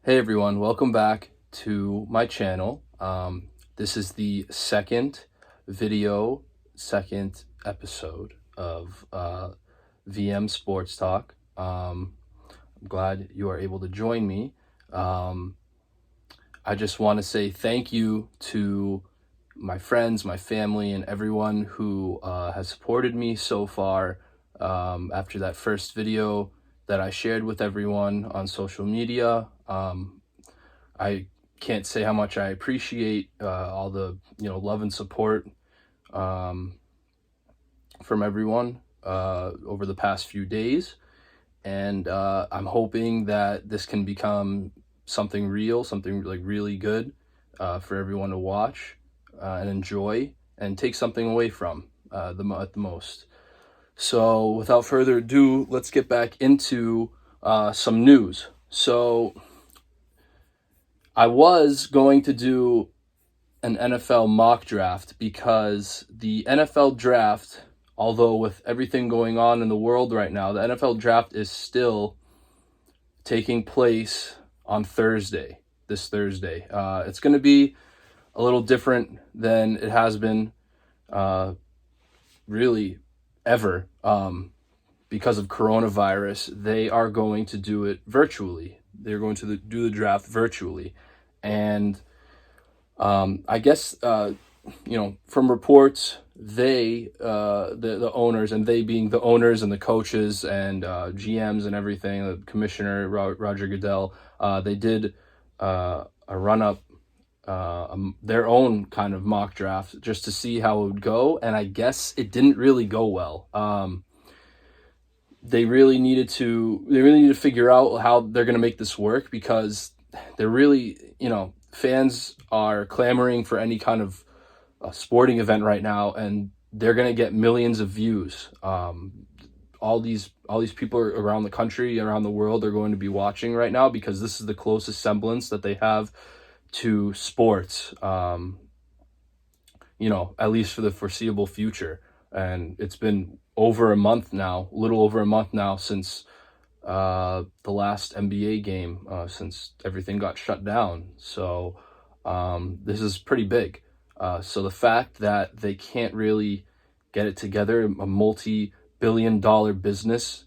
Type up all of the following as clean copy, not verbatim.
Hey everyone, welcome back to my channel. This is the second episode of VM Sports Talk. I'm glad you are able to join me. I just want to say thank you to my friends, my family, and everyone who has supported me so far after that first video that I shared with everyone on social media. I can't say how much I appreciate all the love and support from everyone over the past few days, and I'm hoping that this can become something real, something like really good for everyone to watch and enjoy and take something away from at the most. So without further ado, let's get back into some news. So I was going to do an NFL mock draft because the NFL draft, although with everything going on in the world right now, the NFL draft is still taking place on this Thursday. It's going to be a little different than it has been really ever. Because of coronavirus, they are going to do it virtually. They're going to do the draft virtually. And I guess, from reports, the owners, and they being the owners and the coaches and GMs and everything, the commissioner, Roger Goodell, they did a run-up, their own kind of mock draft just to see how it would go. And I guess it didn't really go well. They really needed to figure out how they're going to make this work, because they're really, fans are clamoring for any kind of sporting event right now, and they're going to get millions of views. All these people around the country, around the world, are going to be watching right now because this is the closest semblance that they have to sports, at least for the foreseeable future. And it's been a little over a month now since the last NBA game, since everything got shut down. So this is pretty big. So the fact that they can't really get it together, a multi-billion-dollar business,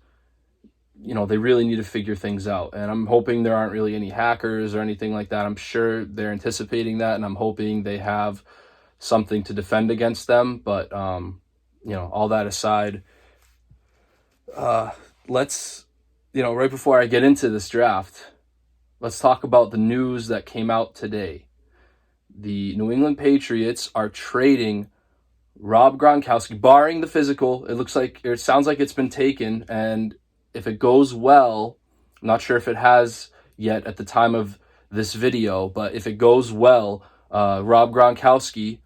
they really need to figure things out. And I'm hoping there aren't really any hackers or anything like that. I'm sure they're anticipating that, and I'm hoping they have something to defend against them. But all that aside, let's, right before I get into this draft, let's talk about the news that came out today. The New England Patriots are trading Rob Gronkowski, barring the physical. It sounds like it's been taken, and if it goes well, I'm not sure if it has yet at the time of this video, but if it goes well, Rob Gronkowski,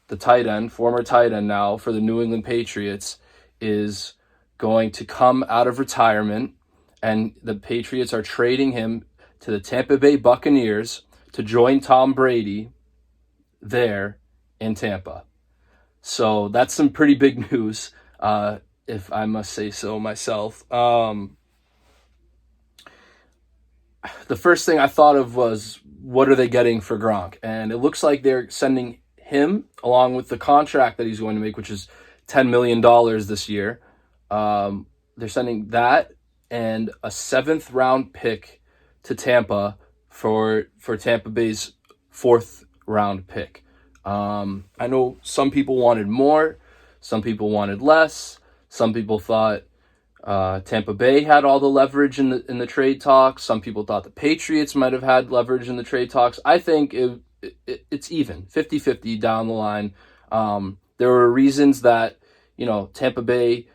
the former tight end now for the New England Patriots, is going to come out of retirement, and the Patriots are trading him to the Tampa Bay Buccaneers to join Tom Brady there in Tampa. So that's some pretty big news, if I must say so myself. The first thing I thought of was, what are they getting for Gronk? And it looks like they're sending him, along with the contract that he's going to make, which is $10 million this year. They're sending that and a 7th round pick to Tampa for Tampa Bay's 4th round pick. I know some people wanted more, some people wanted less. Some people thought Tampa Bay had all the leverage in the trade talks. Some people thought the Patriots might have had leverage in the trade talks. I think it's even 50-50 down the line. There were reasons that Tampa Bay,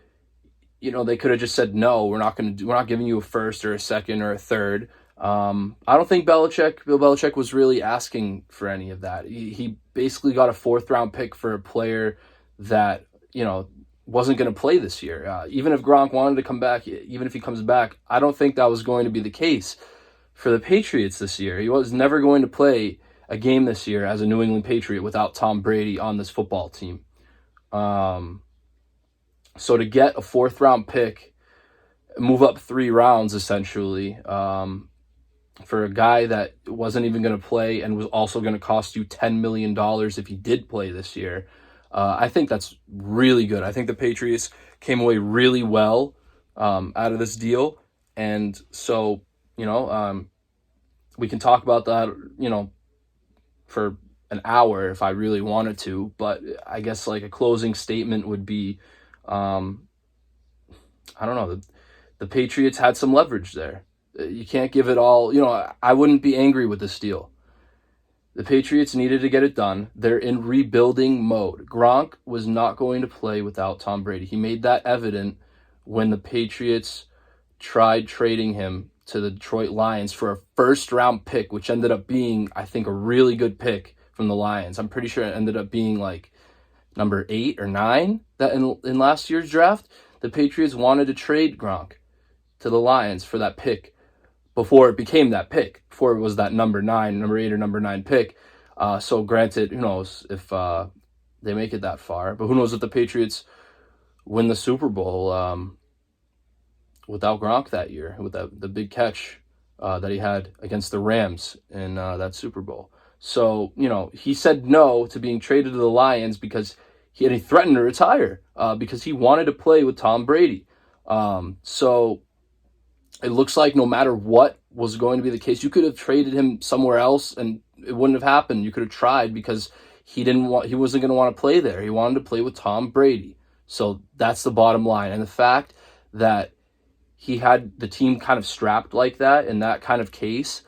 they could have just said, no, we're not giving you a first or a second or a third. I don't think Bill Belichick was really asking for any of that. He basically got a 4th round pick for a player that, wasn't going to play this year. Even if Gronk wanted to come back, even if he comes back, I don't think that was going to be the case for the Patriots this year. He was never going to play a game this year as a New England Patriot without Tom Brady on this football team. So to get a 4th round pick, move up 3 rounds essentially, for a guy that wasn't even going to play and was also going to cost you $10 million if he did play this year. I think that's really good. I think the Patriots came away really well out of this deal. And so, we can talk about that, for an hour if I really wanted to. But I guess like a closing statement would be, I don't know, the Patriots had some leverage there. You can't give it all. I wouldn't be angry with this deal. The Patriots needed to get it done. They're in rebuilding mode. Gronk was not going to play without Tom Brady. He made that evident when the Patriots tried trading him to the Detroit Lions for a first-round pick, which ended up being, I think, a really good pick from the Lions. I'm pretty sure it ended up being like number 8 or 9 that in last year's draft. The Patriots wanted to trade Gronk to the Lions for that pick before it became that pick, before it was that number 8 or number 9 pick. So granted, who knows if they make it that far, but who knows if the Patriots win the Super Bowl without Gronk that year, with the big catch that he had against the Rams in that Super Bowl. So, he said no to being traded to the Lions because he threatened to retire because he wanted to play with Tom Brady. So it looks like no matter what was going to be the case, you could have traded him somewhere else and it wouldn't have happened. You could have tried because he wasn't going to want to play there. He wanted to play with Tom Brady. So that's the bottom line. And the fact that he had the team kind of strapped like that in that kind of case,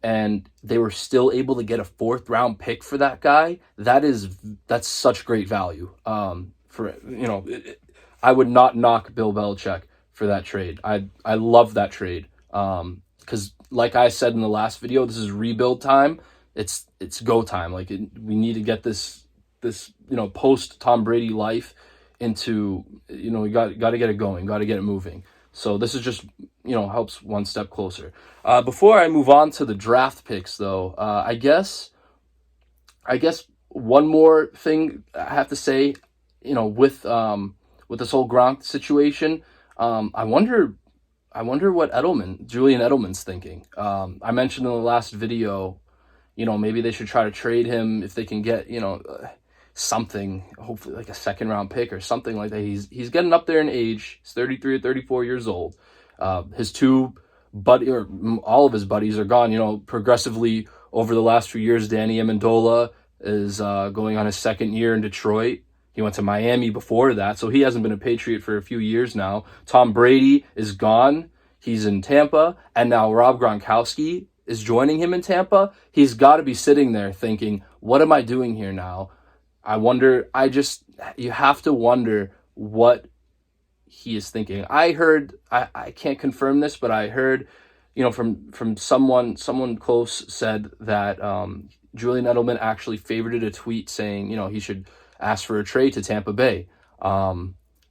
and they were still able to get a 4th-round pick for that guy, that's such great value. I would not knock Bill Belichick for that trade. I love that trade because, like I said in the last video, this is rebuild time. It's go time. We need to get this post Tom Brady life into we got to get it going, got to get it moving. So this is just helps one step closer. Before I move on to the draft picks, though, I guess one more thing I have to say, with this whole Gronk situation, I wonder what Julian Edelman's thinking. I mentioned in the last video, maybe they should try to trade him if they can get, something, hopefully like a 2nd-round pick or something like that. He's getting up there in age. He's 33 or 34 years old. His all of his buddies are gone, progressively over the last few years. Danny Amendola is going on his 2nd year in Detroit. He went to Miami before that, so he hasn't been a Patriot for a few years now. Tom Brady is gone. He's in Tampa, and now Rob Gronkowski is joining him in Tampa. He's got to be sitting there thinking, what am I doing here now? You have to wonder what he is thinking. I heard, I can't confirm this, but I heard, from someone close said that Julian Edelman actually favorited a tweet saying, he should ask for a trade to Tampa Bay.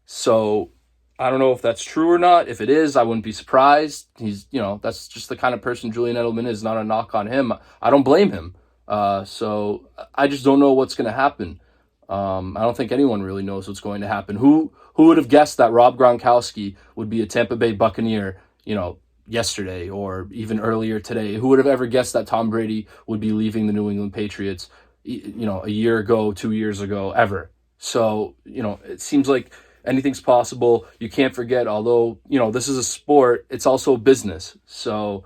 So I don't know if that's true or not. If it is, I wouldn't be surprised. He's, that's just the kind of person Julian Edelman is. Not a knock on him. I don't blame him. So I just don't know what's going to happen. I don't think anyone really knows what's going to happen. Who would have guessed that Rob Gronkowski would be a Tampa Bay Buccaneer, yesterday or even earlier today? Who would have ever guessed that Tom Brady would be leaving the New England Patriots, a year ago, 2 years ago, ever? So, it seems like anything's possible. You can't forget, although, this is a sport, it's also a business. So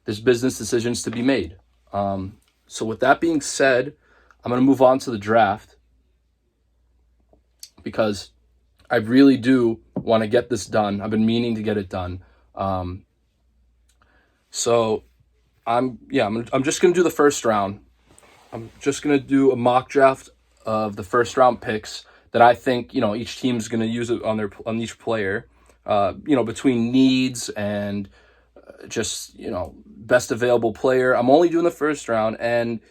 there's business decisions to be made. So with that being said, I'm going to move on to the draft, because I really do want to get this done. I've been meaning to get it done. So I'm just going to do the first round. I'm just going to do a mock draft of the first round picks that I think, each team's going to use it on each player, between needs and just, best available player. I'm only doing the first round, and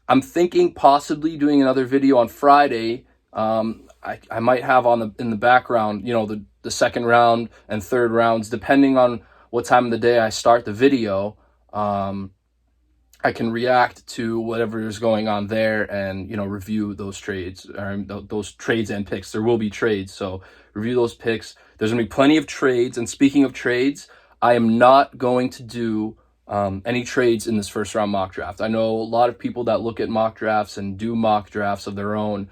I'm thinking possibly doing another video on Friday. I might have in the background, the 2nd round and 3rd rounds, depending on what time of the day I start the video. I can react to whatever is going on there and, review those trades, or those trades and picks. There will be trades, so review those picks. There's going to be plenty of trades. And speaking of trades, I am not going to do any trades in this first round mock draft. I know a lot of people that look at mock drafts and do mock drafts of their own.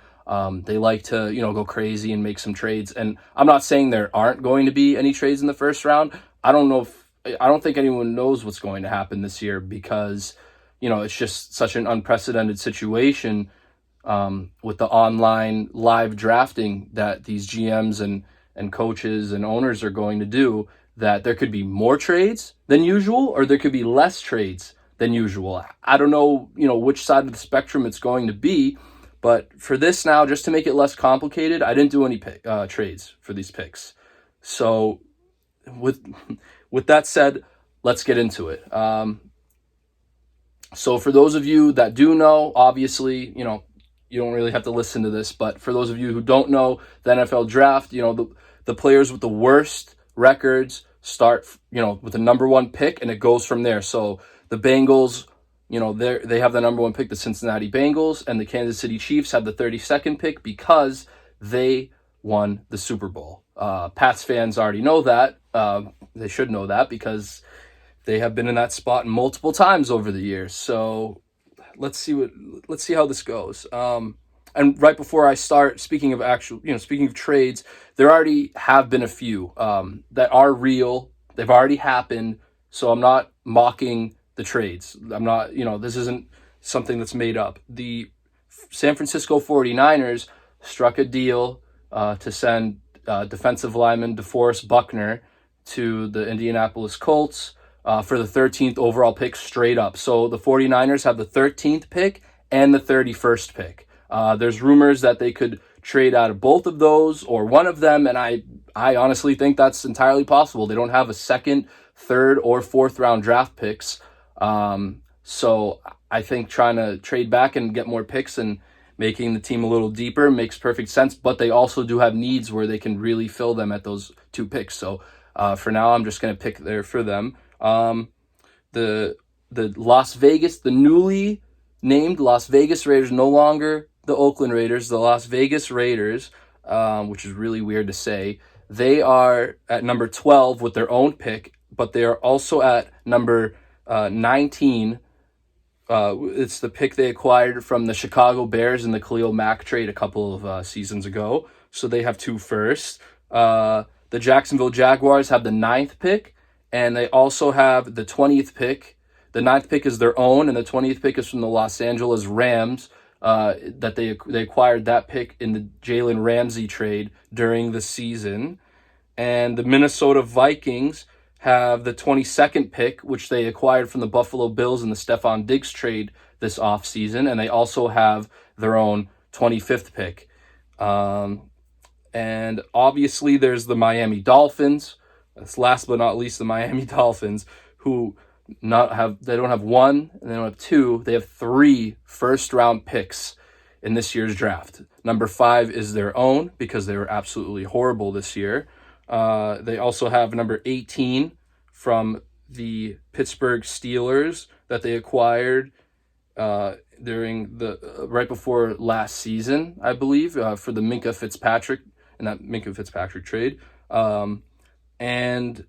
They like to, go crazy and make some trades. And I'm not saying there aren't going to be any trades in the first round. I don't think anyone knows what's going to happen this year because, it's just such an unprecedented situation with the online live drafting that these GMs and coaches and owners are going to do, that there could be more trades than usual or there could be less trades than usual. I don't know, which side of the spectrum it's going to be, but for this now, just to make it less complicated, I didn't do any trades for these picks. So with that said, let's get into it. So for those of you that do know, obviously, you don't really have to listen to this, but for those of you who don't know the NFL draft, the players with the worst records start, with the number one pick, and it goes from there. So the Bengals, they have the number one pick, the Cincinnati Bengals, and the Kansas City Chiefs have the 32nd pick because they won the Super Bowl. Pats fans already know that. They should know that because they have been in that spot multiple times over the years. So let's see how this goes. And right before I start, speaking of trades, there already have been a few that are real. They've already happened. So I'm not mocking the trades. I'm not, this isn't something that's made up. The San Francisco 49ers struck a deal to send defensive lineman DeForest Buckner to the Indianapolis Colts for the 13th overall pick straight up. So the 49ers have the 13th pick and the 31st pick. There's rumors that they could trade out of both of those or one of them, and I honestly think that's entirely possible. They don't have a second, third, or fourth round draft picks. So I think trying to trade back and get more picks and making the team a little deeper makes perfect sense, but they also do have needs where they can really fill them at those two picks. So for now, I'm just going to pick there for them. The newly named Las Vegas Raiders, no longer the Oakland Raiders, the Las Vegas Raiders, which is really weird to say. They are at number 12 with their own pick, but they are also at number 19. It's the pick they acquired from the Chicago Bears in the Khalil Mack trade a couple of seasons ago. So they have two firsts. The Jacksonville Jaguars have the 9th pick, and they also have the 20th pick. The 9th pick is their own, and the 20th pick is from the Los Angeles Rams. That they acquired that pick in the Jalen Ramsey trade during the season. And the Minnesota Vikings have the 22nd pick, which they acquired from the Buffalo Bills in the Stephon Diggs trade this offseason. And they also have their own 25th pick. And obviously there's the Miami Dolphins. That's last but not least the Miami Dolphins, who they don't have one and they don't have two. They have 3 first-round picks in this year's draft. Number 5 is their own because they were absolutely horrible this year. They also have number 18 from the Pittsburgh Steelers that they acquired during the right before last season, I believe, for the Minkah Fitzpatrick and that Minkah Fitzpatrick trade. And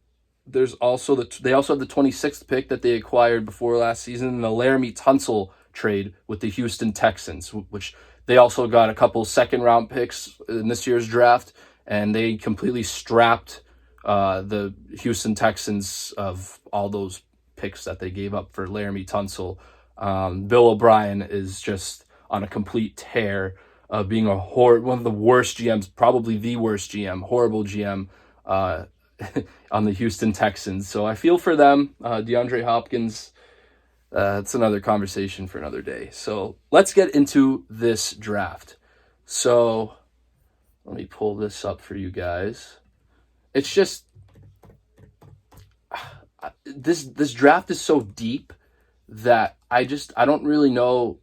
there's also they also have the 26th pick that they acquired before last season, the Laramie Tunsil trade with the Houston Texans, which they also got a couple second-round picks in this year's draft, and they completely strapped the Houston Texans of all those picks that they gave up for Laramie Tunsil. Bill O'Brien is just on a complete tear of being one of the worst GMs, probably the worst GM, horrible GM on the Houston Texans. So I feel for them. DeAndre Hopkins, it's another conversation for another day. So let's get into this draft. So let me pull this up for you guys. It's just this draft is so deep that I don't really know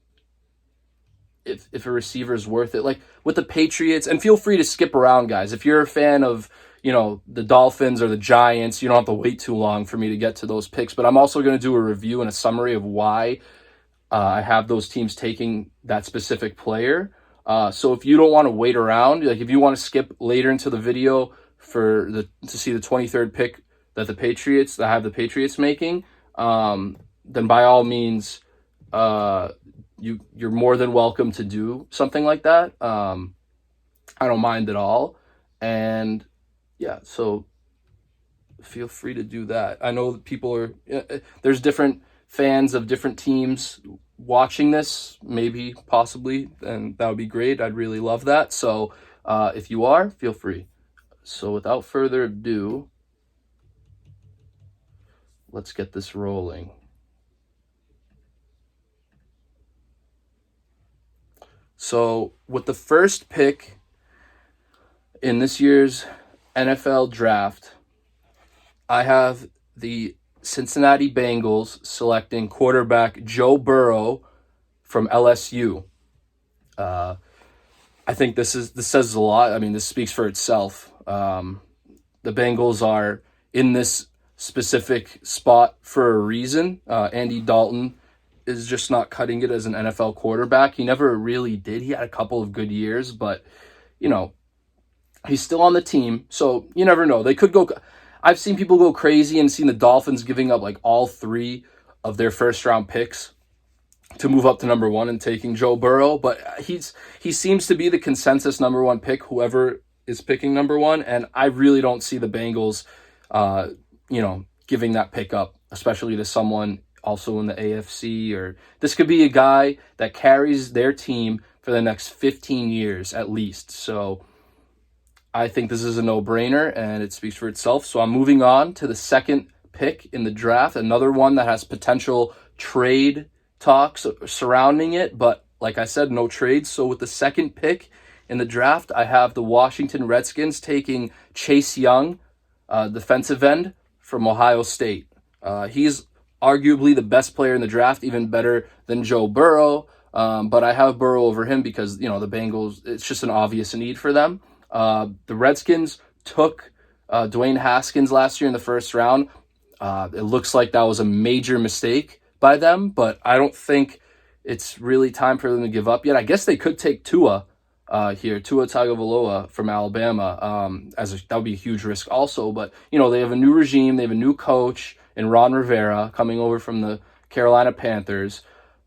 if a receiver is worth it. Like with the Patriots, and feel free to skip around, guys. If you're a fan of the Dolphins or the Giants, you don't have to wait too long for me to get to those picks. But I'm also going to do a review and a summary of why I have those teams taking that specific player. So if you don't want to wait around, like if you want to skip later into the video to see the 23rd pick that the Patriots making, then by all means, you're more than welcome to do something like that. I don't mind at all, and yeah, so feel free to do that. I know that people are there's different fans of different teams watching this, maybe possibly, and that would be great. I'd really love that. So if you are, feel free. So without further ado, let's get this rolling. So with the first pick in this year's NFL draft, I have the Cincinnati Bengals selecting quarterback Joe Burrow from LSU. I think this says a lot. I mean, this speaks for itself. The Bengals are in this specific spot for a reason. Andy Dalton is just not cutting it as an NFL quarterback. He never really did. He had a couple of good years, but you know, he's still on the team, so you never know. They could go. I've seen people go crazy and seen the Dolphins giving up like all three of their first round picks to move up to number one and taking Joe Burrow, but he seems to be the consensus number one pick, whoever is picking number one, and I really don't see the Bengals, giving that pick up, especially to someone also in the AFC, or this could be a guy that carries their team for the next 15 years at least. So I think this is a no-brainer, and it speaks for itself. So I'm moving on to the second pick in the draft, another one that has potential trade talks surrounding it, but like I said, no trades. So with the second pick in the draft, I have the Washington Redskins taking Chase Young, defensive end from Ohio State. He's arguably the best player in the draft, even better than Joe Burrow, but I have Burrow over him because, the Bengals, it's just an obvious need for them. The Redskins took Dwayne Haskins last year in the first round. It looks like that was a major mistake by them, but I don't think it's really time for them to give up yet. I guess they could take Tua Tua Tagovailoa from Alabama. That would be a huge risk also, but they have a new regime, they have a new coach in Ron Rivera coming over from the Carolina Panthers.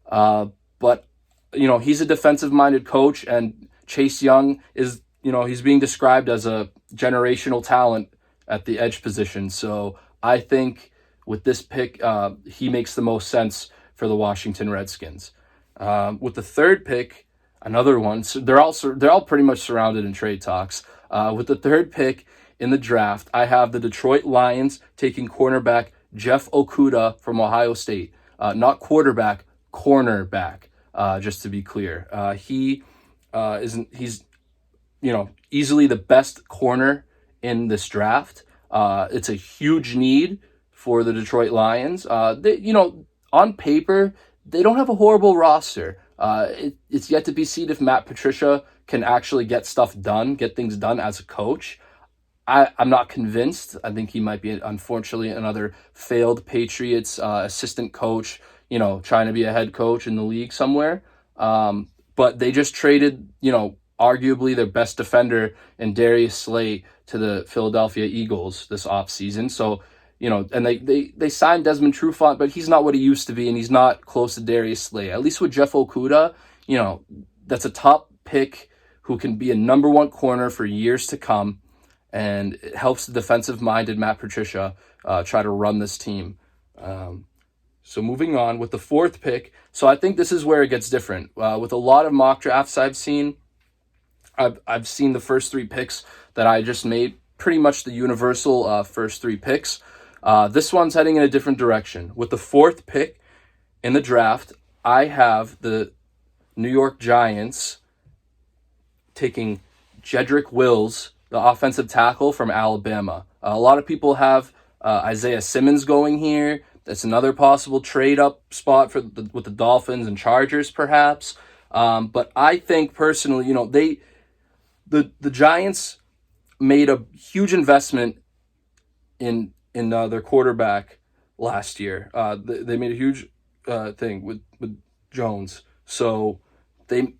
But he's a defensive-minded coach, and Chase Young is, he's being described as a generational talent at the edge position. So I think with this pick, he makes the most sense for the Washington Redskins. With the third pick, another one. So they're all pretty much surrounded in trade talks. With the third pick in the draft, I have the Detroit Lions taking cornerback Jeff Okudah from Ohio State. Not quarterback, cornerback. Just to be clear, he's easily the best corner in this draft. It's a huge need for the Detroit Lions. On paper, they don't have a horrible roster. It's yet to be seen if Matt Patricia can actually get things done as a coach. I'm not convinced. I think he might be, unfortunately, another failed Patriots assistant coach, trying to be a head coach in the league somewhere. But they just traded, arguably their best defender in Darius Slay to the Philadelphia Eagles this offseason. So, and they signed Desmond Trufant, but he's not what he used to be, and he's not close to Darius Slay. At least with Jeff Okudah, that's a top pick who can be a number one corner for years to come, and it helps the defensive-minded Matt Patricia try to run this team. So moving on with the fourth pick. So I think this is where it gets different. With a lot of mock drafts I've seen the first three picks that I just made pretty much the universal first three picks. This one's heading in a different direction. With the fourth pick in the draft, I have the New York Giants taking Jedrick Wills, the offensive tackle from Alabama. A lot of people have Isaiah Simmons going here. That's another possible trade-up spot with the Dolphins and Chargers, perhaps. But I think personally, the Giants made a huge investment in their quarterback last year. They made a huge thing with Jones. So they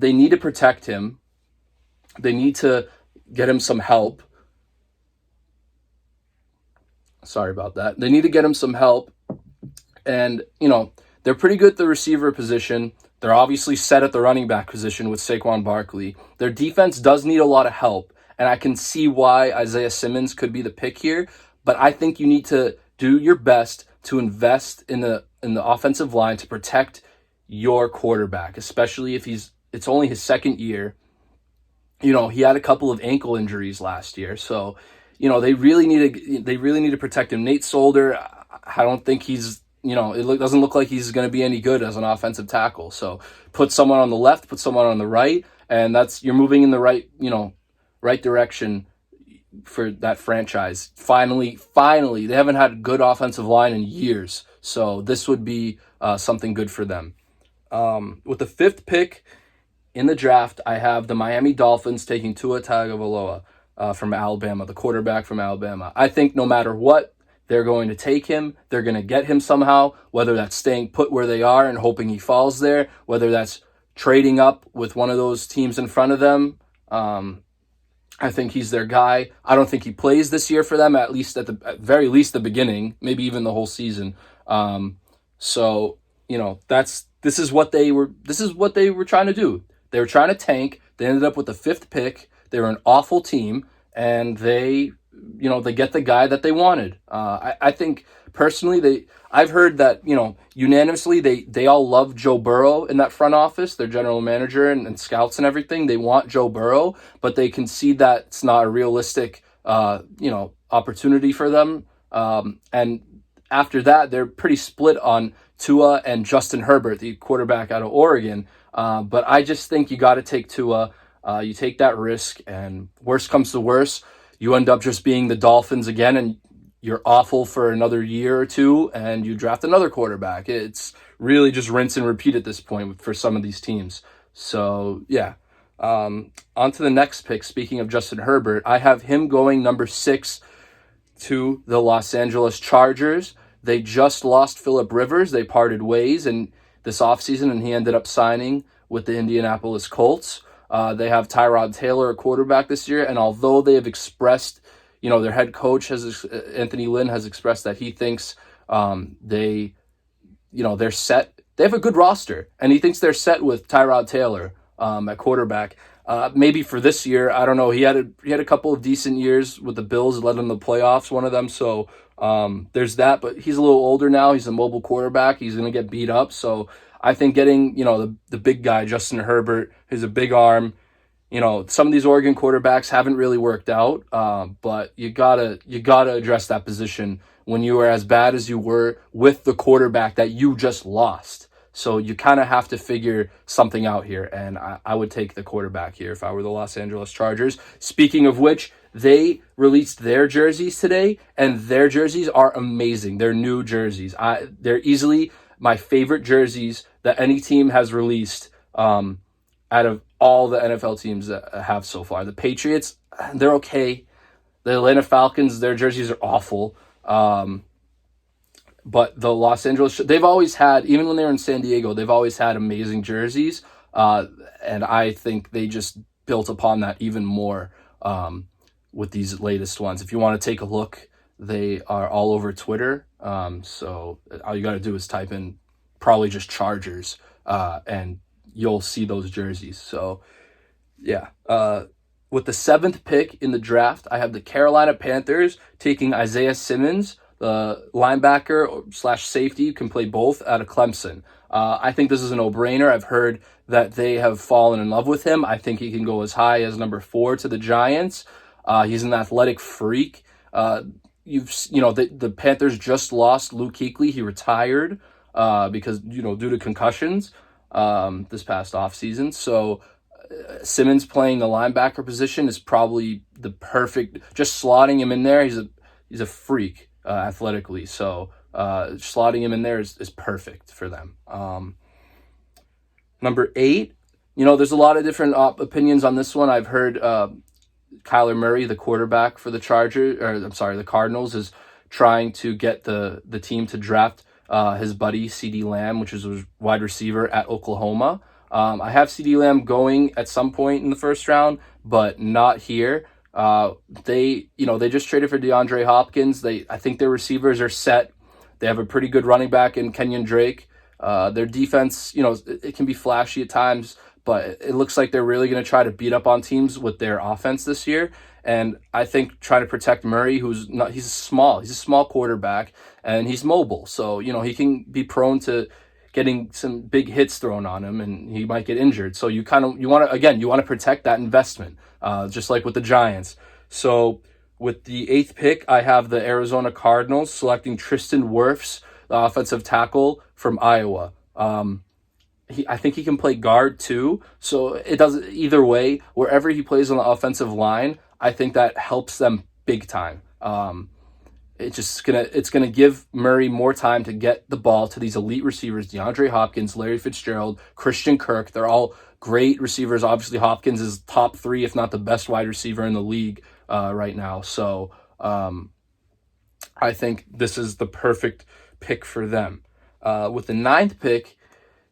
need to protect him. They need to get him some help. Sorry about that. They need to get him some help. And, they're pretty good at the receiver position. They're obviously set at the running back position with Saquon Barkley. Their defense does need a lot of help, and I can see why Isaiah Simmons could be the pick here. But I think you need to do your best to invest in the offensive line to protect your quarterback, especially if it's only his second year. He had a couple of ankle injuries last year, so they really need to protect him. Nate Solder, I don't think he's doesn't look like he's going to be any good as an offensive tackle. So put someone on the left, put someone on the right, and you're moving in the right direction for that franchise. Finally, they haven't had a good offensive line in years, so this would be something good for them. With the 5th pick in the draft, I have the Miami Dolphins taking Tua Tagovailoa from Alabama, the quarterback from Alabama. I think no matter what, they're going to take him. They're going to get him somehow, whether that's staying put where they are and hoping he falls there, whether that's trading up with one of those teams in front of them. I think he's their guy. I don't think he plays this year for them, at very least the beginning, maybe even the whole season. So this is what they were trying to do. They were trying to tank. They ended up with the 5th pick. They were an awful team, and they get the guy that they wanted. I think personally, I've heard that, unanimously, they all love Joe Burrow in that front office, their general manager and scouts and everything. They want Joe Burrow, but they can see that it's not a realistic, opportunity for them. And after that, they're pretty split on Tua and Justin Herbert, the quarterback out of Oregon. But I just think you got to take Tua. You take that risk, and worst comes to worst, you end up just being the Dolphins again, and you're awful for another year or two, and you draft another quarterback. It's really just rinse and repeat at this point for some of these teams. So, yeah. On to the next pick. Speaking of Justin Herbert, I have him going number 6 to the Los Angeles Chargers. They just lost Phillip Rivers. They parted ways in this offseason, and he ended up signing with the Indianapolis Colts. They have Tyrod Taylor, a quarterback this year, and although they have expressed, their head coach Anthony Lynn has expressed that he thinks they're set. They have a good roster, and he thinks they're set with Tyrod Taylor at quarterback. Maybe for this year, I don't know. He had a couple of decent years with the Bills, led them to the playoffs, one of them. So there's that. But he's a little older now. He's a mobile quarterback. He's going to get beat up. So I think getting the big guy Justin Herbert, who's a big arm. Some of these Oregon quarterbacks haven't really worked out. But you gotta address that position when you are as bad as you were with the quarterback that you just lost. So you kind of have to figure something out here, and I would take the quarterback here if I were the Los Angeles Chargers. Speaking of which, they released their jerseys today, and their jerseys are amazing. They're new jerseys. They're easily my favorite jerseys that any team has released out of all the NFL teams that have so far. The Patriots, they're okay. The Atlanta Falcons, their jerseys are awful. But the Los Angeles, they've always had, even when they were in San Diego, they've always had amazing jerseys. And I think they just built upon that even more with these latest ones. If you want to take a look, they are all over Twitter. So all you got to do is type in probably just Chargers and you'll see those jerseys. So, yeah. With the 7th pick in the draft, I have the Carolina Panthers taking Isaiah Simmons, the linebacker / safety. You can play both out of Clemson. I think this is a no-brainer. I've heard that they have fallen in love with him. I think he can go as high as number 4 to the Giants. He's an athletic freak. The Panthers just lost Luke Kuechly. He retired because due to concussions this past offseason. So Simmons playing the linebacker position is probably the perfect. Just slotting him in there. He's a freak. Athletically, so slotting him in there is perfect for them. Number 8, there's a lot of different opinions on this one. I've heard Kyler Murray, the quarterback for the the Cardinals, is trying to get the team to draft his buddy CeeDee Lamb, which is a wide receiver at Oklahoma. I have CeeDee Lamb going at some point in the first round, but not here. They just traded for DeAndre Hopkins. I think their receivers are set. They have a pretty good running back in Kenyon Drake. Their defense, it can be flashy at times, but it looks like they're really going to try to beat up on teams with their offense this year. And I think trying to protect Murray, he's a small quarterback, and he's mobile. So, he can be prone to getting some big hits thrown on him, and he might get injured. So you want to protect that investment, just like with the Giants. So with the 8th pick, I have the Arizona Cardinals selecting Tristan Wirfs, the offensive tackle from Iowa. I think he can play guard too. So it doesn't either way. Wherever he plays on the offensive line, I think that helps them big time. It's gonna give Murray more time to get the ball to these elite receivers: DeAndre Hopkins, Larry Fitzgerald, Christian Kirk. They're all great receivers. Obviously, Hopkins is top 3, if not the best wide receiver in the league right now. So I think this is the perfect pick for them. With the 9th pick,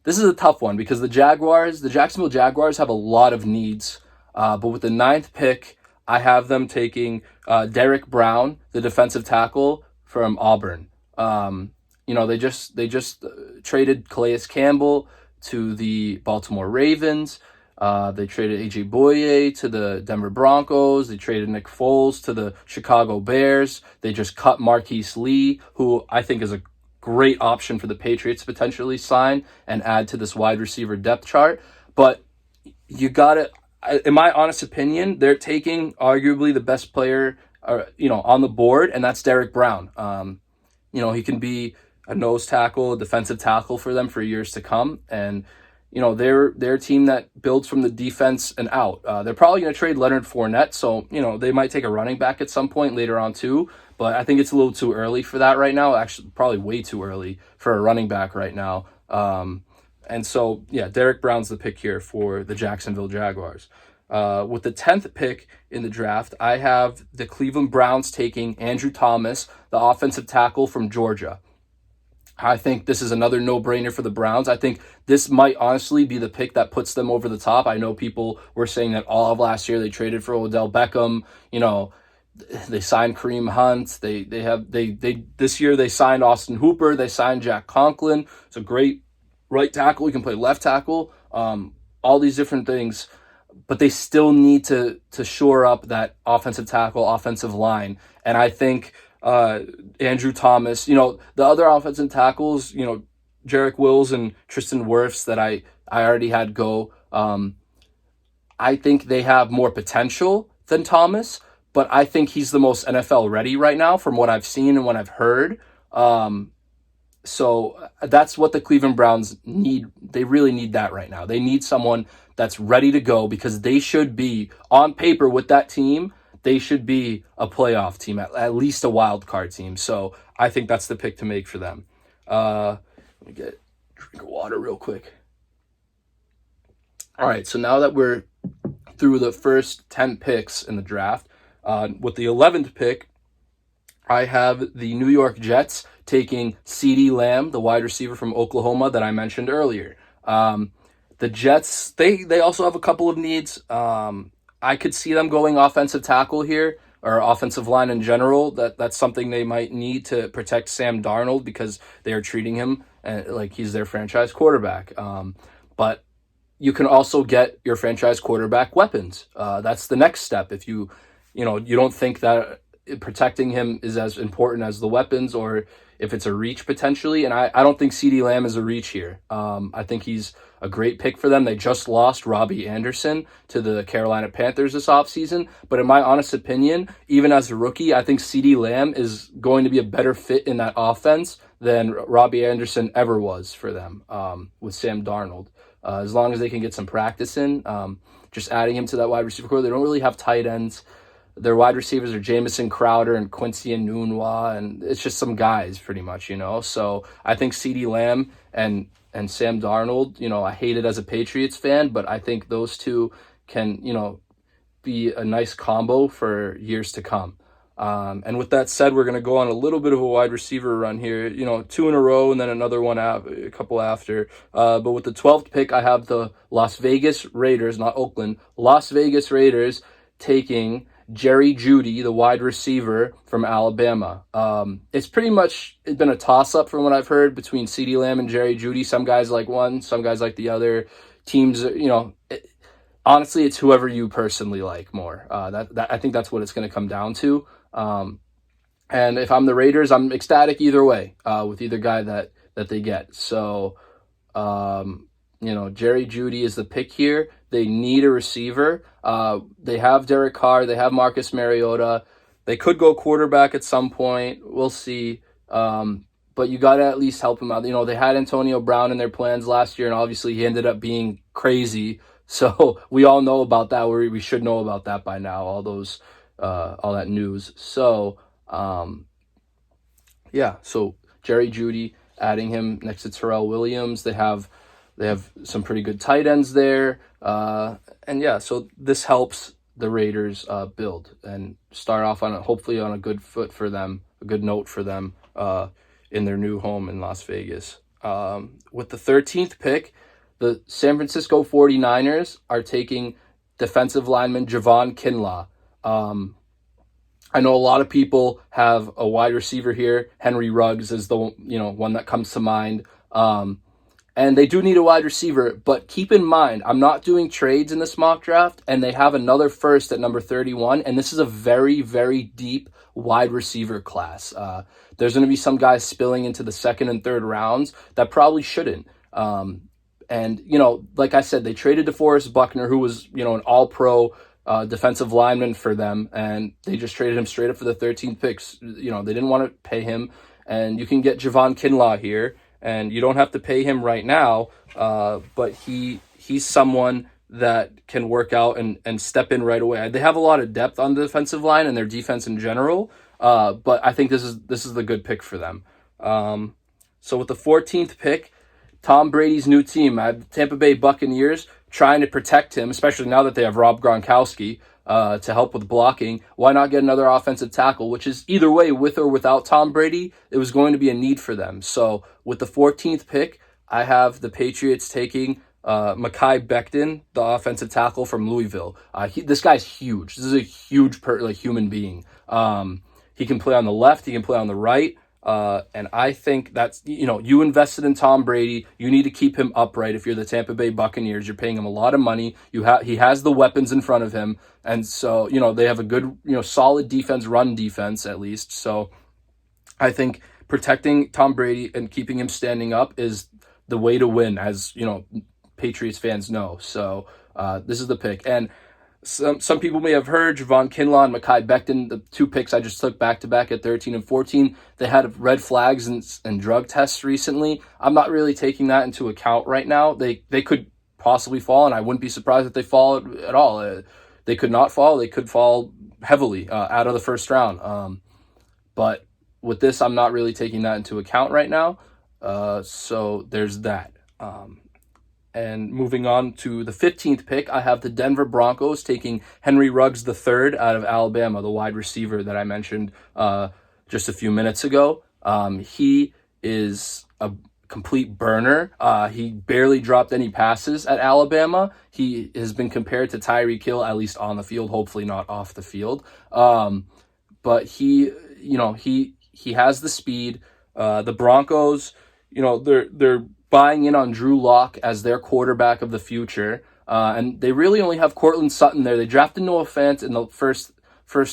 this is a tough one because the Jacksonville Jaguars have a lot of needs. But with the 9th pick, I have them taking Derek Brown, the defensive tackle from Auburn. They just traded Calais Campbell to the Baltimore Ravens. They traded AJ Bouye to the Denver Broncos. They traded Nick Foles to the Chicago Bears. They just cut Marquise Lee, who I think is a great option for the Patriots to potentially sign and add to this wide receiver depth chart. But you got to, in my honest opinion, they're taking arguably the best player, on the board, and that's Derek Brown. He can be a nose tackle, a defensive tackle for them for years to come, and they're a team that builds from the defense and out. They're probably going to trade Leonard Fournette, so they might take a running back at some point later on too. But I think it's a little too early for that right now. Actually, probably way too early for a running back right now. And so, Derek Brown's the pick here for the Jacksonville Jaguars. With the 10th pick in the draft, I have the Cleveland Browns taking Andrew Thomas, the offensive tackle from Georgia. I think this is another no-brainer for the Browns. I think this might honestly be the pick that puts them over the top. I know people were saying that all of last year they traded for Odell Beckham. They signed Kareem Hunt. They this year they signed Austin Hooper. They signed Jack Conklin. It's a great right tackle. He can play left tackle. All these different things, but they still need to shore up that offensive tackle, offensive line. And I think Andrew Thomas, the other offensive tackles, Jarek Wills and Tristan Wirfs that I already had go. I think they have more potential than Thomas, but I think he's the most NFL ready right now from what I've seen and what I've heard. So that's what the Cleveland Browns need. They really need that right now. They need someone that's ready to go because they should be, on paper with that team, they should be a playoff team, at least a wild card team. So I think that's the pick to make for them. Let me get a drink of water real quick. All right, so now that we're through the first 10 picks in the draft, with the 11th pick, I have the New York Jets taking CeeDee Lamb, the wide receiver from Oklahoma that I mentioned earlier. The Jets, they also have a couple of needs. I could see them going offensive tackle here, or offensive line in general. That's something they might need to protect Sam Darnold because they are treating him like he's their franchise quarterback. But you can also get your franchise quarterback weapons. That's the next step. If you don't think that protecting him is as important as the weapons, or if it's a reach potentially. And I don't think CeeDee Lamb is a reach here. I think he's a great pick for them. They just lost Robbie Anderson to the Carolina Panthers this offseason. But in my honest opinion, even as a rookie, I think CeeDee Lamb is going to be a better fit in that offense than Robbie Anderson ever was for them with Sam Darnold. As long as they can get some practice in, just adding him to that wide receiver core. They don't really have tight ends. Their wide receivers are Jamison Crowder and Quincy Enunwa, and it's just some guys pretty much, So I think CeeDee Lamb and Sam Darnold, I hate it as a Patriots fan, but I think those two can, be a nice combo for years to come. And with that said, we're going to go on a little bit of a wide receiver run here, 2 in a row and then another one a couple after. But with the 12th pick, I have the Las Vegas Raiders, not Oakland, Las Vegas Raiders taking Jerry Jeudy, the wide receiver from Alabama. It's pretty much been a toss-up from what I've heard between CeeDee Lamb and Jerry Jeudy. Some guys like one, some guys like the other. Teams, honestly, it's whoever you personally like more. I think that's what it's going to come down to. And if I'm the Raiders, I'm ecstatic either way with either guy that they get. So, Jerry Jeudy is the pick here. They need a receiver. They have Derek Carr. They have Marcus Mariota. They could go quarterback at some point. We'll see. But you got to at least help him out. They had Antonio Brown in their plans last year, and obviously he ended up being crazy. So we all know about that. We should know about that by now, all that news. So, so Jerry Jeudy, adding him next to Terrell Williams. They have some pretty good tight ends there. So this helps the Raiders build and start off hopefully on a good foot for them, a good note for them in their new home in Las Vegas. With the 13th pick, the San Francisco 49ers are taking defensive lineman Javon Kinlaw. I know a lot of people have a wide receiver here. Henry Ruggs is the one that comes to mind. And they do need a wide receiver, but keep in mind, I'm not doing trades in this mock draft, and they have another first at number 31, and this is a very, very deep wide receiver class. There's going to be some guys spilling into the second and third rounds that probably shouldn't. Like I said, they traded DeForest Buckner, who was, an all-pro defensive lineman for them, and they just traded him straight up for the 13th picks. They didn't want to pay him, and you can get Javon Kinlaw here, and you don't have to pay him right now, but he's someone that can work out and step in right away. They have a lot of depth on the defensive line and their defense in general, but I think this is the good pick for them. So with the 14th pick, Tom Brady's new team, Tampa Bay Buccaneers, trying to protect him, especially now that they have Rob Gronkowski to help with blocking. Why not get another offensive tackle, which is either way, with or without Tom Brady, it was going to be a need for them. So with the 14th pick, I have the Patriots taking Mekhi Becton, the offensive tackle from Louisville. This guy's huge. This is a huge human being. He can play on the left. He can play on the right. And I think that's, you invested in Tom Brady. You need to keep him upright. If you're the Tampa Bay Buccaneers, you're paying him a lot of money. He has the weapons in front of him. And so, they have a good, solid defense, run defense at least. So I think protecting Tom Brady and keeping him standing up is the way to win, as, Patriots fans know. So, this is the pick. And some people may have heard Javon Kinlaw and Mekhi Becton, the two picks I just took back-to-back at 13 and 14. They had red flags and drug tests recently. I'm not really taking that into account right now. They could possibly fall, and I wouldn't be surprised if they fall at all. They could not fall. They could fall heavily out of the first round. But with this, I'm not really taking that into account right now. So there's that. And moving on to the 15th pick, I have the Denver Broncos taking Henry Ruggs III out of Alabama, the wide receiver that I mentioned just a few minutes ago. He is a complete burner. He barely dropped any passes at Alabama. He has been compared to Tyreek Hill, at least on the field, hopefully not off the field. But he has the speed. The Broncos, they're buying in on Drew Lock as their quarterback of the future. And they really only have Cortland Sutton there. They drafted Noah Fant in the first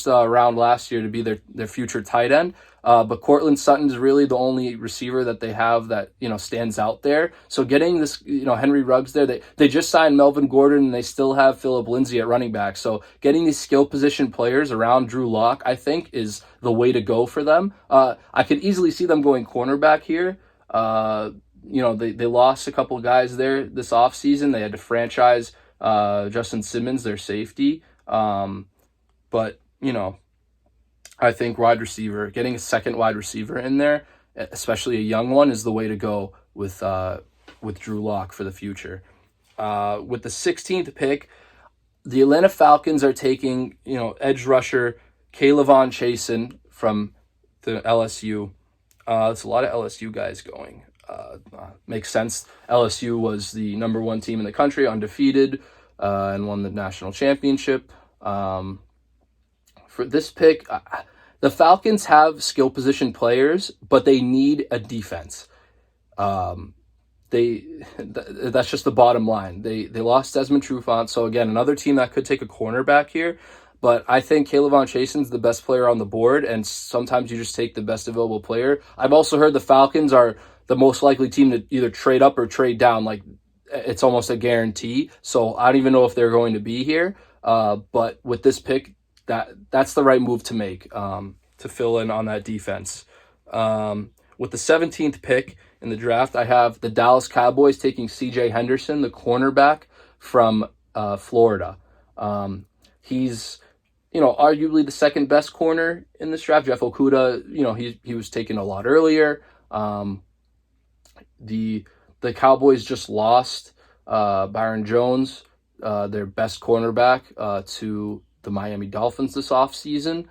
round last year to be their future tight end. But Cortland Sutton is really the only receiver that they have that, stands out there. So getting this, Henry Ruggs there, they just signed Melvin Gordon and they still have Phillip Lindsay at running back. So getting these skill position players around Drew Lock, I think, is the way to go for them. I could easily see them going cornerback here. They lost a couple of guys there this offseason. They had to franchise Justin Simmons, their safety. But I think wide receiver, getting a second wide receiver in there, especially a young one, is the way to go with Drew Lock for the future. With the 16th pick, the Atlanta Falcons are taking, edge rusher Kaylavon Chasen from the LSU. There's a lot of LSU guys going. Makes sense. LSU was the number one team in the country, undefeated, and won the national championship. for this pick, the Falcons have skill position players, but they need a defense. Um, that's just the bottom line. They lost Desmond Trufant, so again, another team that could take a cornerback here. But I think Caleb Von Chasen's the best player on the board, and sometimes you just take the best available player. I've also heard the Falcons are the most likely team to either trade up or trade down. Like, it's almost a guarantee. So I don't even know if they're going to be here. But with this pick, that's the right move to make, to fill in on that defense. With the 17th pick in the draft, I have the Dallas Cowboys taking C.J. Henderson, the cornerback from Florida. He's, arguably the second best corner in this draft. Jeff Okudah, he was taken a lot earlier. The Cowboys just lost Byron Jones, their best cornerback, to the Miami Dolphins this offseason.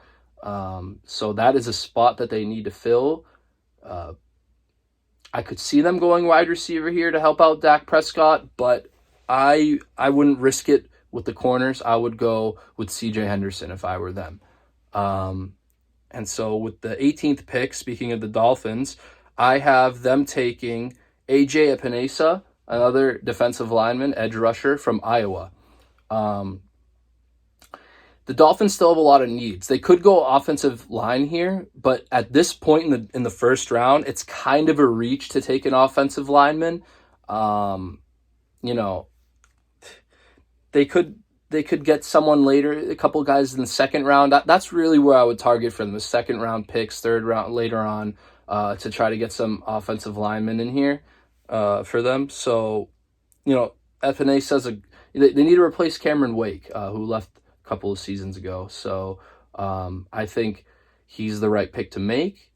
So that is a spot that they need to fill. I could see them going wide receiver here to help out Dak Prescott, but I wouldn't risk it with the corners. I would go with C.J. Henderson if I were them. And so with the 18th pick, speaking of the Dolphins, I have them taking A.J. Epinesa, another defensive lineman, edge rusher from Iowa. The Dolphins still have a lot of needs. They could go offensive line here, but at this point in the first round, it's kind of a reach to take an offensive lineman. They could get someone later, a couple guys in the second round. That's really where I would target for them, the second round picks, third round later on, to try to get some offensive linemen in here for them. So, Epinesa they need to replace Cameron Wake, who left couple of seasons ago. So I think he's the right pick to make.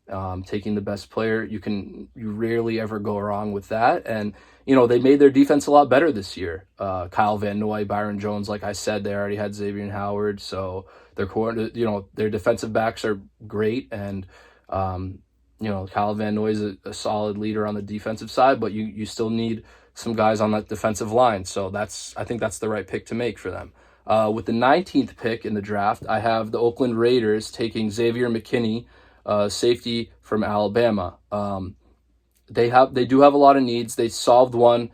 Taking the best player, you rarely ever go wrong with that. And they made their defense a lot better this year. Kyle Van Noy, Byron Jones, like I said, they already had Xavier Howard, so their defensive backs are great. And Kyle Van Noy is a solid leader on the defensive side, but you still need some guys on that defensive line. So I think that's the right pick to make for them. With the 19th pick in the draft, I have the Oakland Raiders taking Xavier McKinney, safety from Alabama. They do have a lot of needs. They solved one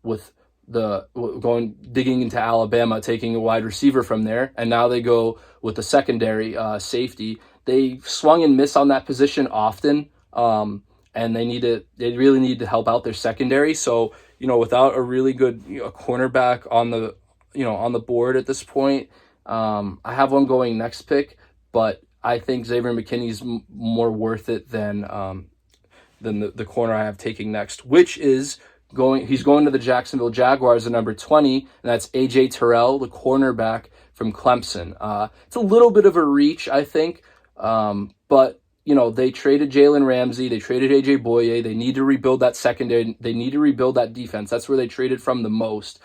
with digging into Alabama, taking a wide receiver from there, and now they go with the secondary safety. They swung and miss on that position often, and they really need to help out their secondary. So without a really good cornerback on the board at this point, I have one going next pick, but I think Xavier McKinney's more worth it than the corner I have taking next, which is he's going to the Jacksonville Jaguars at number 20, and that's A.J. Terrell, the cornerback from Clemson. It's a little bit of a reach, I think, but they traded Jalen Ramsey, they traded A.J. Boye, they need to rebuild that secondary, they need to rebuild that defense. That's where they traded from the most.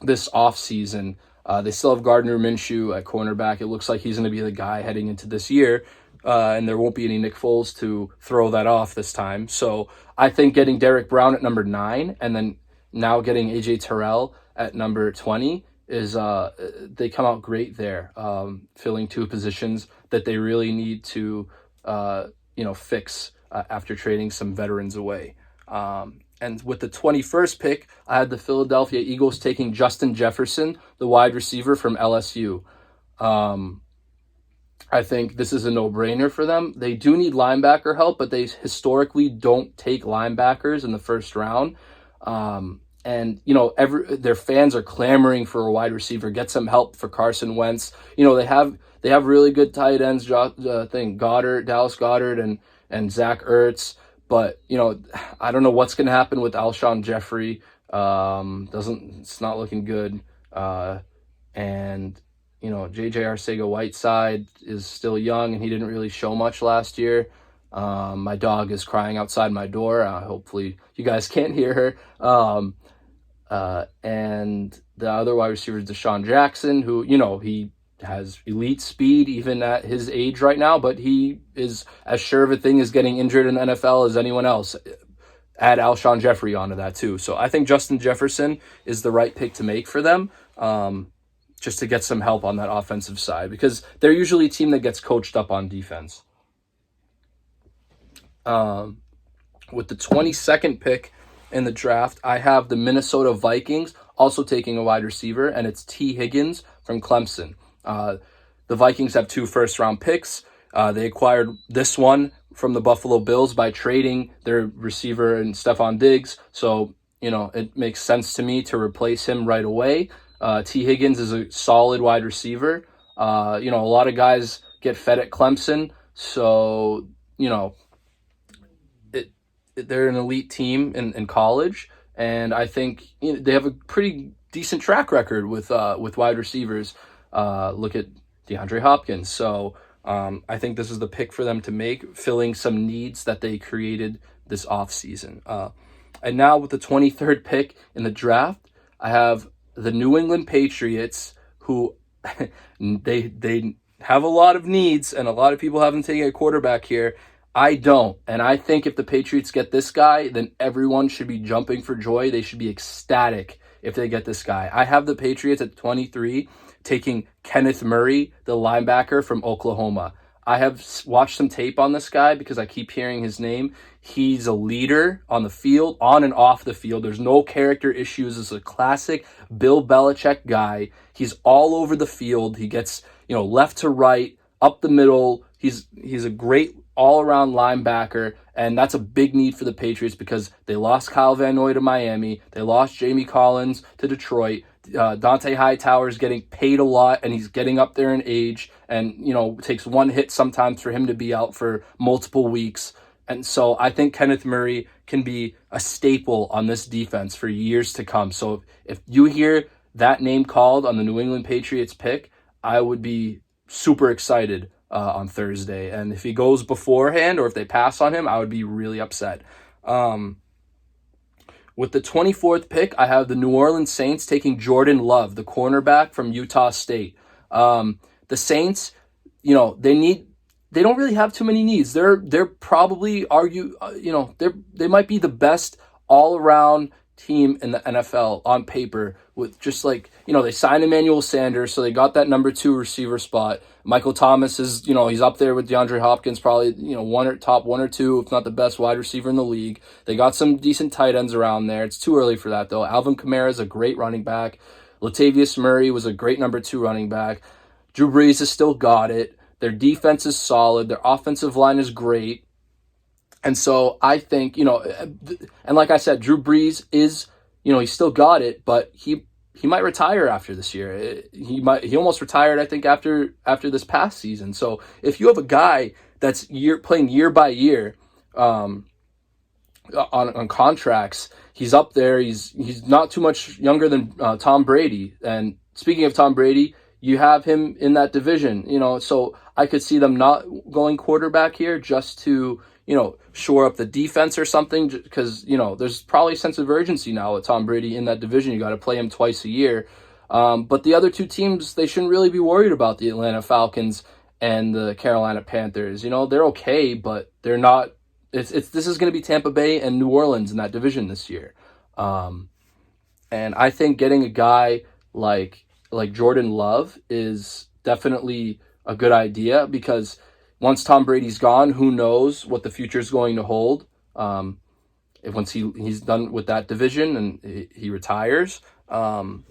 This offseason. They still have Gardner Minshew at cornerback. It looks like he's going to be the guy heading into this year, and there won't be any Nick Foles to throw that off this time. So I think getting Derek Brown at number 9 and then now getting A.J. Terrell at number 20 is they come out great there, filling two positions that they really need to fix after trading some veterans away. And with the 21st pick, I had the Philadelphia Eagles taking Justin Jefferson, the wide receiver from LSU. I think this is a no-brainer for them. They do need linebacker help, but they historically don't take linebackers in the first round. And their fans are clamoring for a wide receiver. Get some help for Carson Wentz. They have really good tight ends. Dallas Goedert and Zach Ertz. But, I don't know what's going to happen with Alshon Jeffrey. It's not looking good. And J.J. Arcega-Whiteside is still young, and he didn't really show much last year. My dog is crying outside my door. Hopefully you guys can't hear her. And the other wide receiver is Deshaun Jackson, who, he has elite speed even at his age right now, but he is as sure of a thing as getting injured in the NFL as anyone else. Add Alshon Jeffrey onto that too. So I think Justin Jefferson is the right pick to make for them. just to get some help on that offensive side, because they're usually a team that gets coached up on defense. With the 22nd pick in the draft, I have the Minnesota Vikings also taking a wide receiver, and it's T. Higgins from Clemson. The Vikings have 2 first-round picks. They acquired this one from the Buffalo Bills by trading their receiver and Stephon Diggs. So, it makes sense to me to replace him right away. T. Higgins is a solid wide receiver. A lot of guys get fed at Clemson. So, they're an elite team in college. And I think they have a pretty decent track record with wide receivers. Look at DeAndre Hopkins. So I think this is the pick for them to make, filling some needs that they created this offseason. And now with the 23rd pick in the draft, I have the New England Patriots, who they have a lot of needs, and a lot of people haven't taken a quarterback here. I don't. And I think if the Patriots get this guy, then everyone should be jumping for joy. They should be ecstatic if they get this guy. I have the Patriots at 23 taking Kenneth Murray, the linebacker from Oklahoma. I have watched some tape on this guy because I keep hearing his name. He's a leader on the field, on and off the field. There's no character issues. This is a classic Bill Belichick guy. He's all over the field. He gets, left to right, up the middle. He's a great all-around linebacker, and that's a big need for the Patriots because they lost Kyle Van Noy to Miami. They lost Jamie Collins to Detroit. Dante Hightower is getting paid a lot, and he's getting up there in age, and it takes one hit sometimes for him to be out for multiple weeks. And so I think Kenneth Murray can be a staple on this defense for years to come. So if you hear that name called on the New England Patriots pick, I would be super excited on Thursday. And if he goes beforehand or if they pass on him, I would be really upset. With the 24th pick, I have the New Orleans Saints taking Jordan Love, the cornerback from Utah State. The Saints, they don't really have too many needs. They're probably they might be the best all-around team in the NFL on paper, with just they signed Emmanuel Sanders, so they got that number 2 receiver spot. Michael Thomas is, he's up there with DeAndre Hopkins, probably, top 1 or 2, if not the best wide receiver in the league. They got some decent tight ends around there. It's too early for that, though. Alvin Kamara is a great running back. Latavius Murray was a great number 2 running back. Drew Brees has still got it. Their defense is solid. Their offensive line is great. And so I think, and like I said, Drew Brees is, he's still got it, but he might retire after this year. He almost retired, I think, after this past season. So if you have a guy that's playing year by year on contracts, he's up there. He's not too much younger than Tom Brady. And speaking of Tom Brady, you have him in that division, so I could see them not going quarterback here just to, shore up the defense or something, because, there's probably a sense of urgency now with Tom Brady in that division. You got to play him twice a year. But the other 2 teams, they shouldn't really be worried about the Atlanta Falcons and the Carolina Panthers. They're okay, but they're not. This is going to be Tampa Bay and New Orleans in that division this year. And I think getting a guy like Jordan Love is definitely a good idea, because once Tom Brady's gone, who knows what the future is going to hold. Once he's done with that division and he retires. And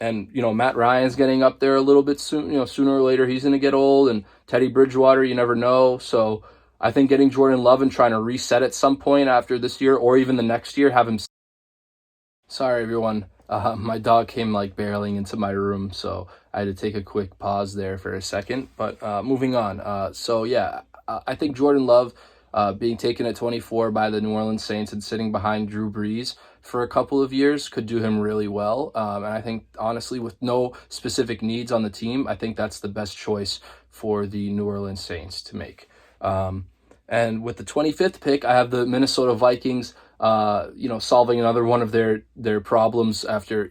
Matt Ryan's getting up there a little bit soon. Sooner or later he's going to get old, and Teddy Bridgewater, you never know. So I think getting Jordan Love and trying to reset at some point after this year or even the next year, have him. Sorry, everyone. My dog came barreling into my room, so I had to take a quick pause there for a second. But moving on. I think Jordan Love being taken at 24 by the New Orleans Saints and sitting behind Drew Brees for a couple of years could do him really well. And I think, honestly, with no specific needs on the team, I think that's the best choice for the New Orleans Saints to make. And with the 25th pick, I have the Minnesota Vikings, solving another one of their problems after,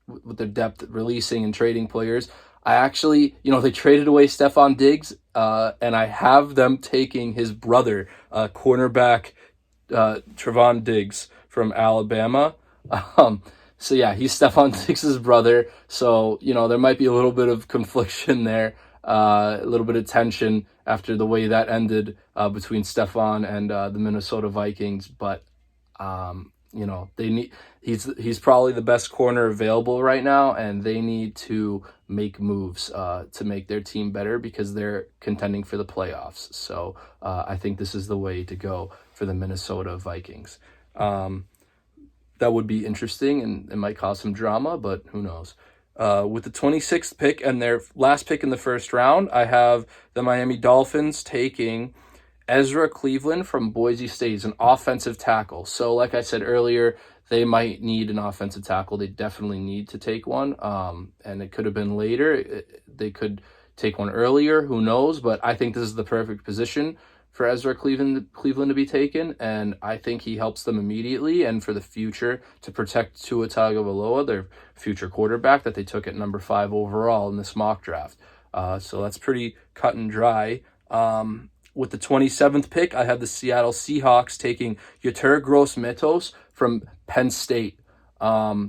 with their depth releasing and trading players. I actually, they traded away Stephon Diggs, and I have them taking his brother, cornerback Trevon Diggs from Alabama. So yeah, he's Stephon Diggs' brother. So, there might be a little bit of confliction there, a little bit of tension after the way that ended between Stephon and the Minnesota Vikings. But they need he's probably the best corner available right now, and they need to make moves to make their team better because they're contending for the playoffs. So I think this is the way to go for the Minnesota Vikings. That would be interesting, and it might cause some drama, but who knows. With the 26th pick and their last pick in the first round, I have the Miami Dolphins taking Ezra Cleveland from Boise State. He's an offensive tackle. So like I said earlier, they might need an offensive tackle. They definitely need to take one. And it could have been later. They could take one earlier. Who knows? But I think this is the perfect position for Ezra Cleveland to be taken. And I think he helps them immediately and for the future to protect Tua Tagovailoa, their future quarterback that they took at number 5 overall in this mock draft. So that's pretty cut and dry. With the 27th pick, I have the Seattle Seahawks taking Yetur Gross-Matos from Penn State. The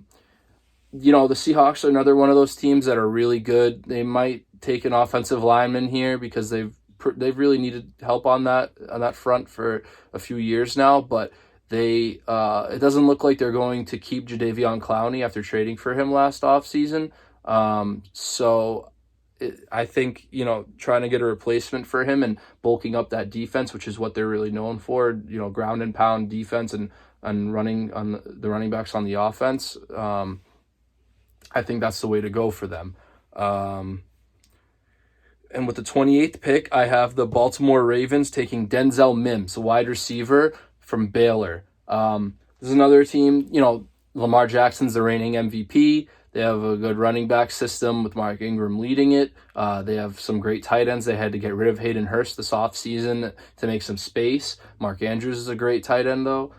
Seahawks are another one of those teams that are really good. They might take an offensive lineman here because they've really needed help on that front for a few years now, but it doesn't look like they're going to keep Jadeveon Clowney after trading for him last offseason. I think, trying to get a replacement for him and bulking up that defense, which is what they're really known for, ground and pound defense and running on the running backs on the offense. I think that's the way to go for them. And with the 28th pick, I have the Baltimore Ravens taking Denzel Mims, a wide receiver from Baylor. This is another team, Lamar Jackson's the reigning MVP. They have a good running back system with Mark Ingram leading it. They have some great tight ends. They had to get rid of Hayden Hurst this offseason to make some space. Mark Andrews is a great tight end, though.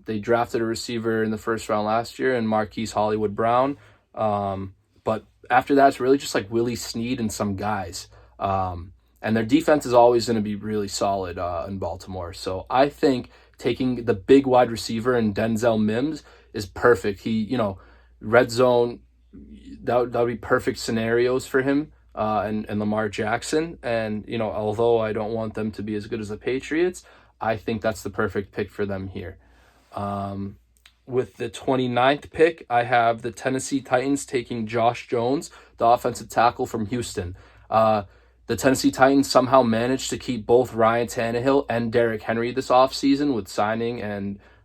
They drafted a receiver in the first round last year in Marquise Hollywood Brown. But after that, it's really just like Willie Snead and some guys. And their defense is always going to be really solid in Baltimore. So I think taking the big wide receiver in Denzel Mims is perfect. He, red zone, that would be perfect scenarios for him and Lamar Jackson. And, although I don't want them to be as good as the Patriots, I think that's the perfect pick for them here. With the 29th pick, I have the Tennessee Titans taking Josh Jones, the offensive tackle from Houston. The Tennessee Titans somehow managed to keep both Ryan Tannehill and Derrick Henry this offseason with signing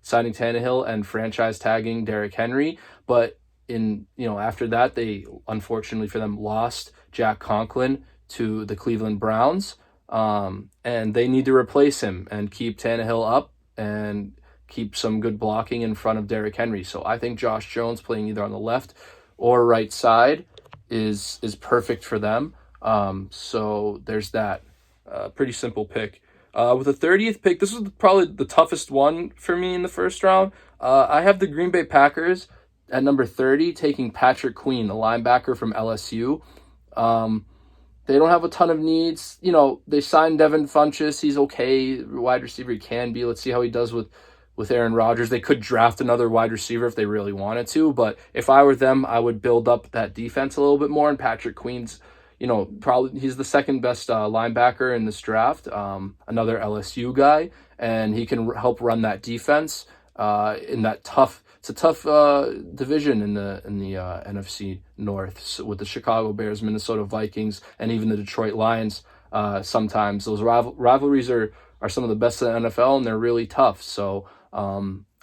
Tannehill and franchise tagging Derrick Henry. But after that, they, unfortunately for them, lost Jack Conklin to the Cleveland Browns. And they need to replace him and keep Tannehill up and keep some good blocking in front of Derrick Henry. So I think Josh Jones playing either on the left or right side is perfect for them. So there's that. Pretty simple pick. With the 30th pick, this was probably the toughest one for me in the first round. I have the Green Bay Packers at number 30 taking Patrick Queen, the linebacker from LSU. They don't have a ton of needs. They signed Devin Funchess. He's okay. Wide receiver he can be. Let's see how he does with Aaron Rodgers. They could draft another wide receiver if they really wanted to, but if I were them, I would build up that defense a little bit more, and Patrick Queen's, probably he's the second best linebacker in this draft, another LSU guy, and he can help run that defense in that tough. It's a tough division in the NFC North with the Chicago Bears, Minnesota Vikings, and even the Detroit Lions. Sometimes those rivalries are some of the best in the NFL, and they're really tough. So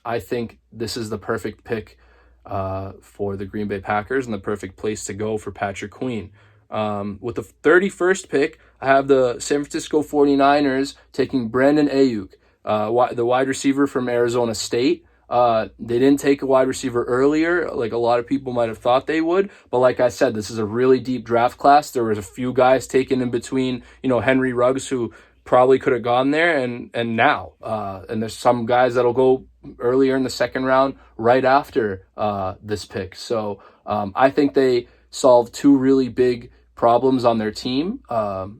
I think this is the perfect pick for the Green Bay Packers and the perfect place to go for Patrick Queen. With the 31st pick, I have the San Francisco 49ers taking Brandon Ayuk, the wide receiver from Arizona State. They didn't take a wide receiver earlier, like a lot of people might have thought they would. But like I said, this is a really deep draft class. There was a few guys taken in between, Henry Ruggs, who probably could have gone there, and now. And there's some guys that'll go earlier in the second round right after this pick. So I think they solved two really big problems on their team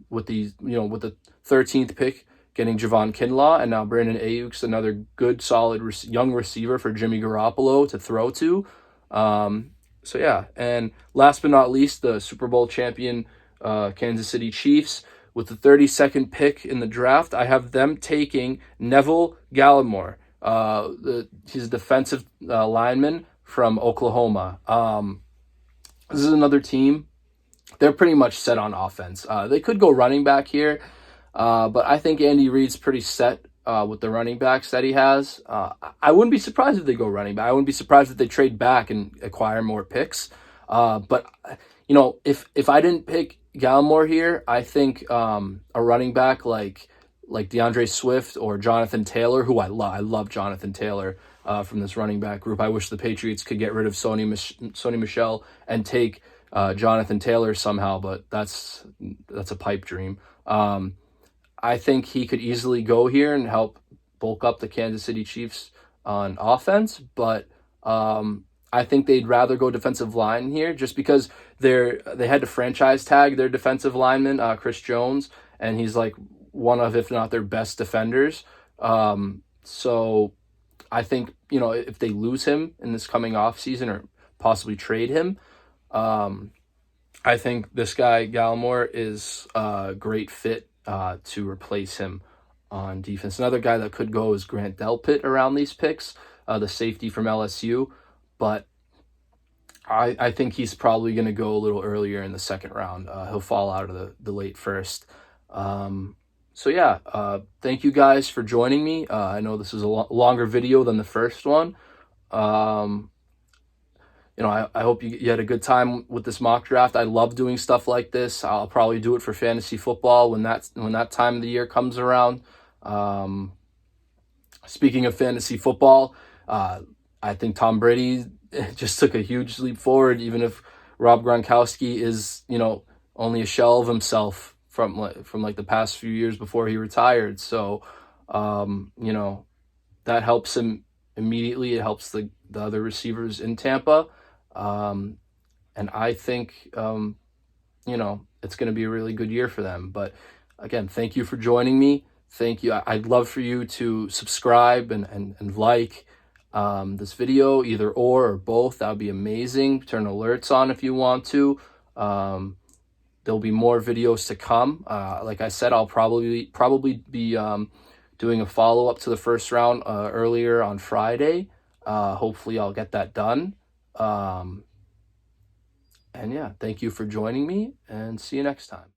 with these, with the 13th pick, getting Javon Kinlaw, and now Brandon Ayuk's another good, solid young receiver for Jimmy Garoppolo to throw to. So yeah, and last but not least, the Super Bowl champion Kansas City Chiefs, with the 32nd pick in the draft, I have them taking Neville Gallimore. He's a defensive lineman from Oklahoma. This is another team. They're pretty much set on offense. They could go running back here, but I think Andy Reid's pretty set with the running backs that he has. I wouldn't be surprised if they go running back. I wouldn't be surprised if they trade back and acquire more picks. But if I didn't pick Gallimore here, I think a running back like DeAndre Swift or Jonathan Taylor, who I love. I love Jonathan Taylor from this running back group. I wish the Patriots could get rid of Sony Michel and take Jonathan Taylor somehow, but that's a pipe dream. I think he could easily go here and help bulk up the Kansas City Chiefs on offense, but I think they'd rather go defensive line here just because they had to franchise tag their defensive lineman, Chris Jones, and he's like one of, if not their best defenders. So I think, if they lose him in this coming off season or possibly trade him, I think this guy Gallimore is a great fit to replace him on defense. Another guy that could go is Grant Delpit around these picks, the safety from LSU, but I think he's probably going to go a little earlier in the second round. He'll fall out of the late first. So yeah, thank you guys for joining me. I know this is a longer video than the first one. I hope you had a good time with this mock draft. I love doing stuff like this. I'll probably do it for fantasy football when that time of the year comes around. Speaking of fantasy football, I think Tom Brady just took a huge leap forward, even if Rob Gronkowski is, only a shell of himself from the past few years before he retired. So, that helps him immediately. It helps the other receivers in Tampa. And I think, it's going to be a really good year for them. But again, thank you for joining me. Thank you. I'd love for you to subscribe and like this video, either or both. That would be amazing. Turn alerts on if you want to. There'll be more videos to come. Like I said, I'll probably be doing a follow-up to the first round earlier on Friday. Hopefully I'll get that done. And yeah, thank you for joining me, and see you next time.